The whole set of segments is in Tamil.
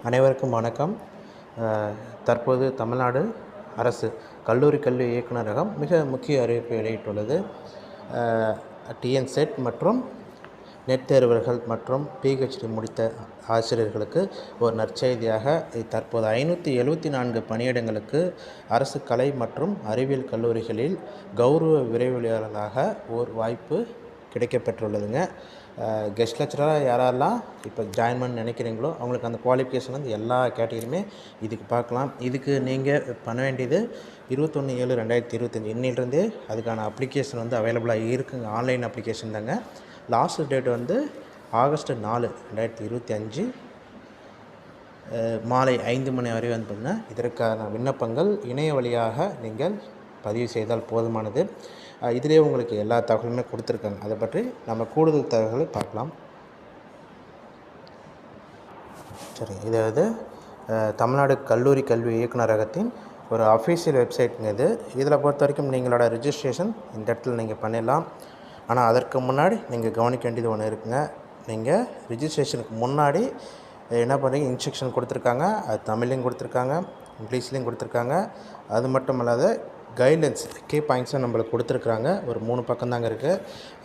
அனைவருக்கும் வணக்கம். தற்போது தமிழ்நாடு அரசு கல்லூரி கல்வி இயக்குநரகம் மிக முக்கிய அறிவிப்பை வெளியிட்டுள்ளது. டிஎன் செட் மற்றும் நெட் தேர்வர்கள் மற்றும் பிஹெச்டி முடித்த ஆசிரியர்களுக்கு ஒரு நற்செய்தியாக தற்போது 574 பணியிடங்களுக்கு அரசு கலை மற்றும் அறிவியல் கல்லூரிகளில் கௌரவ விரைவுரையாளராக ஒரு வாய்ப்பு கிடைக்கப்பெற்றுள்ளதுங்க. கெஸ்ட் லெக்சராக யாரெல்லாம் இப்போ ஜாயின் பண்ண நினைக்கிறீங்களோ அவங்களுக்கு அந்த குவாலிஃபிகேஷன் வந்து எல்லா கேட்டகரியுமே இதுக்கு பார்க்கலாம். இதுக்கு நீங்கள் பண்ண வேண்டியது 21/7/2025 இன்னிலிருந்தே அதுக்கான அப்ளிகேஷன் வந்து அவைலபிளாக இருக்குங்க. ஆன்லைன் அப்ளிகேஷன் தாங்க. லாஸ்ட் டேட் வந்து ஆகஸ்ட் 4, 2025 மாலை 5 மணி வரை வந்து பார்த்திங்கன்னா இதற்கான விண்ணப்பங்கள் இணைய வழியாக நீங்கள் பதிவு செய்தால் போதுமானது. இதிலே உங்களுக்கு எல்லா தகவலுமே கொடுத்துருக்காங்க. அதை பற்றி நம்ம கூடுதல் தகவல்களை பார்க்கலாம். சரி, இது தமிழ்நாடு கல்லூரி கல்வி இயக்குநரகத்தின் ஒரு அஃபீஷியல் வெப்சைட்டுங்க இது. இதில் பொறுத்த வரைக்கும் நீங்களோட ரிஜிஸ்ட்ரேஷன் இந்த இடத்துல நீங்கள் பண்ணிடலாம். ஆனால் அதற்கு முன்னாடி நீங்கள் கவனிக்க வேண்டியது ஒன்று இருக்குங்க. நீங்கள் ரிஜிஸ்ட்ரேஷனுக்கு முன்னாடி என்ன பண்ணுறீங்க, இன்ஸ்ட்ரக்ஷன் கொடுத்துருக்காங்க. அது தமிழ்லையும் கொடுத்துருக்காங்க, இங்கிலீஷ்லேயும் கொடுத்துருக்காங்க. அது மட்டும் இல்லாத கைட்லைன்ஸ் கீ பாயிண்ட்ஸும் நம்மளுக்கு கொடுத்துருக்குறாங்க. ஒரு 3 பக்கம் தாங்க இருக்குது.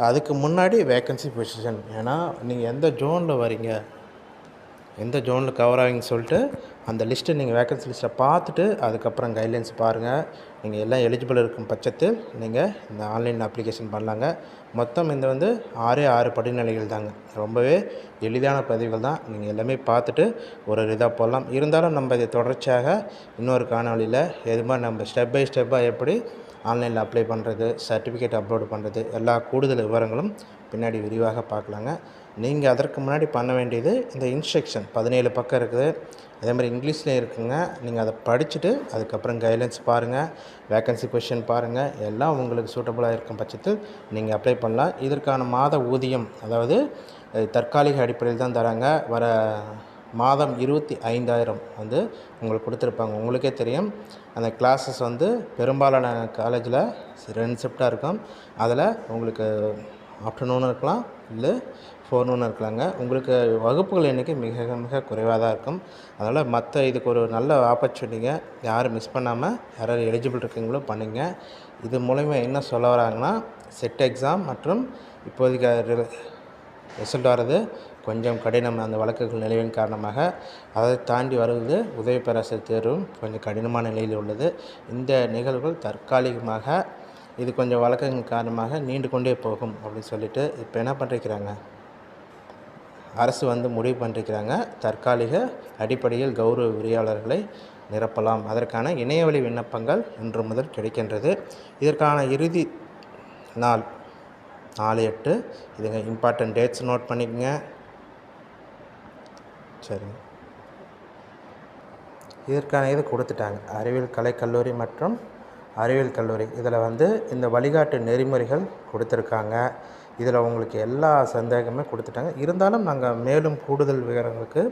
அதுக்கு முன்னாடி வேக்கன்சி பொசிஷன், ஏன்னா நீங்கள் எந்த ஜோனில் வரீங்க, எந்த ஜோனில் கவர் ஆகிங்கன்னு சொல்லிட்டு அந்த லிஸ்ட்டு நீங்கள் வேக்கன்சி லிஸ்ட்டை பார்த்துட்டு அதுக்கப்புறம் கைட்லைன்ஸ் பாருங்கள். நீங்கள் எல்லாம் எலிஜிபிள் இருக்கும் பட்சத்தில் நீங்கள் இந்த ஆன்லைன் அப்ளிகேஷன் பண்ணலாங்க. மொத்தம் இந்த வந்து 6 படிநிலைகள் தாங்க. ரொம்பவே எளிதான பதிவுகள் தான். நீங்கள் எல்லாமே பார்த்துட்டு ஒரு இதாக போடலாம். இருந்தாலும் நம்ம இதை தொடர்ச்சியாக இன்னொரு காணொலியில் எது மாதிரி நம்ம ஸ்டெப் பை ஸ்டெப்பாக எப்படி ஆன்லைனில் அப்ளை பண்ணுறது, சர்டிஃபிகேட் அப்லோடு பண்ணுறது, எல்லா கூடுதல் விவரங்களும் பின்னாடி விரிவாக பார்க்கலாங்க. நீங்கள் அதற்கு முன்னாடி பண்ண வேண்டியது இந்த இன்ஸ்ட்ரக்ஷன் 17 பக்கம் இருக்குது. அதே மாதிரி இங்கிலீஷ்லேயும் இருக்குங்க. நீங்கள் அதை படிச்சுட்டு அதுக்கப்புறம் கைட்லைன்ஸ் பாருங்கள், வேக்கன்சி பொசிஷன் பாருங்கள். எல்லாம் உங்களுக்கு சூட்டபுளாக இருக்கும் பட்சத்தில் நீங்கள் அப்ளை பண்ணலாம். இதற்கான மாத ஊதியம், அதாவது தற்காலிக அடிப்படையில் தான் தராங்க. வர மாதம் 25,000 வந்து உங்களுக்கு கொடுத்துருப்பாங்க. உங்களுக்கே தெரியும், அந்த கிளாஸஸ் வந்து பெரும்பாலான காலேஜில் 2 ஷிஃப்டாக இருக்கும். அதில் உங்களுக்கு ஆஃப்டர்நூனும் இருக்கலாம், இல்லை ஃபோர்நூனும் இருக்கலாங்க. உங்களுக்கு வகுப்புகள் எண்ணிக்கை மிக மிக குறைவாக தான் இருக்கும். அதனால் இதுக்கு ஒரு நல்ல ஆப்பர்ச்சுனிட்டிங்க. யாரும் மிஸ் பண்ணாமல் யாராவது எலிஜிபிள் இருக்கீங்களோ பண்ணுங்க. இது மூலமா என்ன சொல்ல வராங்கன்னா, செட் எக்ஸாம் மற்றும் இப்போதைக்கு ரிசல்ட் வர்றது கொஞ்சம் கடினம். அந்த வழக்குகள் நிலவின் காரணமாக அதை தாண்டி வருவது உதவி பேராசிரியர் தேர்வும் கொஞ்சம் கடினமான நிலையில் உள்ளது. இந்த நிகழ்வுகள் தற்காலிகமாக, இது கொஞ்சம் வழக்குகள் காரணமாக நீண்டு கொண்டே போகும் அப்படின்னு சொல்லிட்டு இப்போ என்ன பண்ணிருக்கிறாங்க, அரசு வந்து முடிவு பண்ணிருக்கிறாங்க. தற்காலிக அடிப்படையில் கௌரவ விரிவாளர்களை நிரப்பலாம். அதற்கான இணையவழி விண்ணப்பங்கள் இன்று முதல் கிடைக்கின்றது. இதற்கான இறுதி நாள் 4/8. இதுங்க இம்பார்ட்டன்ட் டேட்ஸ் நோட் பண்ணிக்கங்க. சரிங்க, இதற்கான இது கொடுத்துட்டாங்க. அறிவியல் கலை கல்லூரி மற்றும் அறிவியல் கல்லூரி இதில் வந்து இந்த வழிகாட்டு நெறிமுறைகள் கொடுத்துருக்காங்க. இதில் உங்களுக்கு எல்லா சந்தேகமே கொடுத்துட்டாங்க. இருந்தாலும் நாங்கள் மேலும் கூடுதல் விவரங்களுக்கு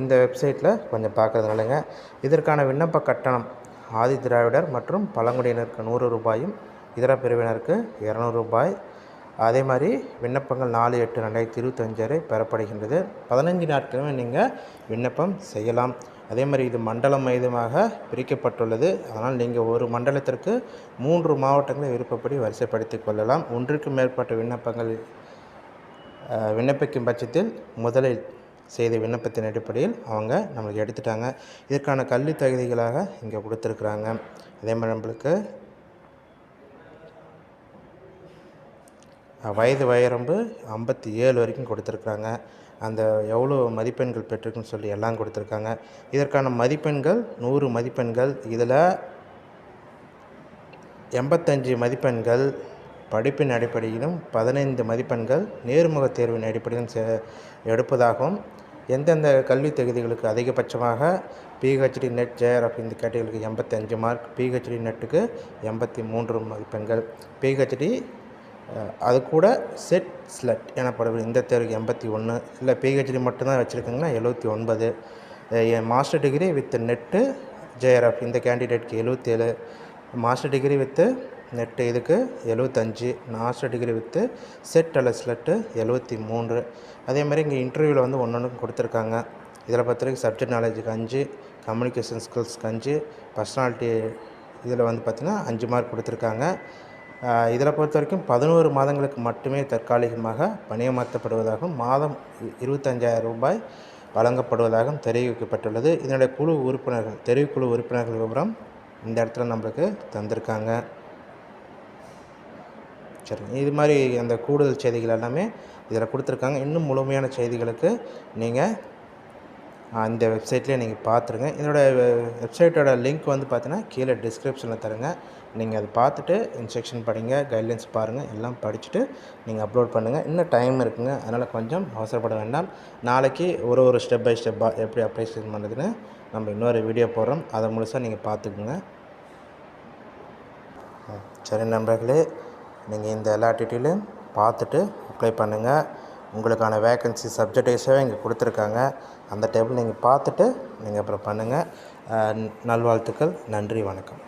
இந்த வெப்சைட்டில் கொஞ்சம் பார்க்குறதுனாலங்க. இதற்கான விண்ணப்ப கட்டணம் ஆதி திராவிடர் மற்றும் பழங்குடியினருக்கு 100 ரூபாயும், இதர பிரிவினருக்கு 200 ரூபாய். அதே மாதிரி விண்ணப்பங்கள் 4/8/2025 வரை பெறப்படுகின்றது. 15 நாட்களுமே நீங்கள் விண்ணப்பம் செய்யலாம். அதே மாதிரி இது மண்டலம் மையமாக பிரிக்கப்பட்டுள்ளது. அதனால் நீங்கள் ஒரு மண்டலத்திற்கு 3 மாவட்டங்களை விருப்பப்படி வரிசைப்படுத்தி கொள்ளலாம். ஒன்றுக்கு மேற்பட்ட விண்ணப்பங்கள் விண்ணப்பிக்கும் பட்சத்தில் முதலில் செய்த விண்ணப்பத்தின் அடிப்படையில் அவங்க நம்மளுக்கு எடுத்துட்டாங்க. இதற்கான கல்வி தகுதிகளாக இங்கே கொடுத்துருக்குறாங்க. அதே மாதிரி நம்மளுக்கு வயது வரம்பு 57 வரைக்கும் கொடுத்துருக்குறாங்க. அந்த எவ்வளோ மதிப்பெண்கள் பெற்றிருக்குன்னு சொல்லி எல்லாம் கொடுத்துருக்காங்க. இதற்கான மதிப்பெண்கள் 100 மதிப்பெண்கள். இதில் 85 மதிப்பெண்கள் படிப்பின் அடிப்படையிலும், 15 மதிப்பெண்கள் நேர்முக தேர்வின் அடிப்படையிலும் எடுப்பதாகவும், எந்தெந்த கல்வி தகுதிகளுக்கு அதிகபட்சமாக பிஹெச்டி நெட் ஜேஆர்எஃப் இந்த கேட்டகரிக்கு 85 மார்க், பிஹெச்டி நெட்டுக்கு 83 மதிப்பெண்கள், பிஹெச்டி அது கூட செட் ஸ்லட் எனப்படுவது இந்த தேர்வுக்கு 81, இல்லை பிஹெச்டி மட்டும்தான் வச்சுருக்காங்கன்னா 79, master degree with net JRF இந்த கேண்டிடேட்க்கு 77, மாஸ்டர் டிகிரி வித்து நெட்டு இதுக்கு 75, மாஸ்டர் டிகிரி வித்து செட் அல்ல ஸ்லெட்டு 73. அதே மாதிரி இங்கே இன்டர்வியூவில் வந்து ஒன்று கொடுத்துருக்காங்க. இதில் பொறுத்த வரைக்கும் சப்ஜெக்ட் நாலேஜுக்கு 5, கம்யூனிகேஷன் ஸ்கில்ஸ்க்கு 5, பர்சனாலிட்டி இதில் வந்து பார்த்திங்கன்னா 5 மார்க் கொடுத்துருக்காங்க. இதில் பொறுத்த வரைக்கும் 11 மாதங்களுக்கு மட்டுமே தற்காலிகமாக பணியமர்த்தப்படுவதாகவும் மாதம் 25,000 ரூபாய் வழங்கப்படுவதாகவும் தெரிவிக்கப்பட்டுள்ளது. இதனுடைய குழு உறுப்பினர்கள் தெரிவுக்குழு உறுப்பினர்கள் விவரம் இந்த இடத்துல நம்மளுக்கு தந்திருக்காங்க. சரி, இது மாதிரி அந்த கூடுதல் செய்திகள் எல்லாமே இதில் கொடுத்துருக்காங்க. இன்னும் முழுமையான செய்திகளுக்கு நீங்கள் இந்த வெப்சைட்லேயே நீங்கள் பார்த்துருங்க. இதனோட வெப்சைட்டோட லிங்க் வந்து பார்த்தீங்கன்னா கீழே டிஸ்கிரிப்ஷனில் தருங்க. நீங்கள் அதை பார்த்துட்டு இன்ஸ்ட்ரக்ஷன் படிங்க, கைட்லைன்ஸ் பாருங்கள், எல்லாம் படிச்சுட்டு நீங்கள் அப்லோட் பண்ணுங்கள். இன்னும் டைம் இருக்குங்க, அதனால் கொஞ்சம் அவசரப்பட வேண்டாம். நாளைக்கு ஒரு ஸ்டெப் பை ஸ்டெப்பாக எப்படி அப்ளிகேஷன் பண்ணுறதுன்னு நம்ம இன்னொரு வீடியோ போடுறோம். அதை முழுசாக நீங்கள் பார்த்துக்குங்க. சரி நண்பர்களே, நீங்கள் இந்த எல்லா டீட்டெயிலும் பார்த்துட்டு அப்ளை பண்ணுங்கள். உங்களுக்கான வேக்கன்சி சப்ஜெக்ட் வைஸாகவே இங்கே கொடுத்துருக்காங்க. அந்த டேபிள் நீங்கள் பார்த்துட்டு நீங்கள் அப்புறம் பண்ணுங்கள். நல்வாழ்த்துக்கள். நன்றி, வணக்கம்.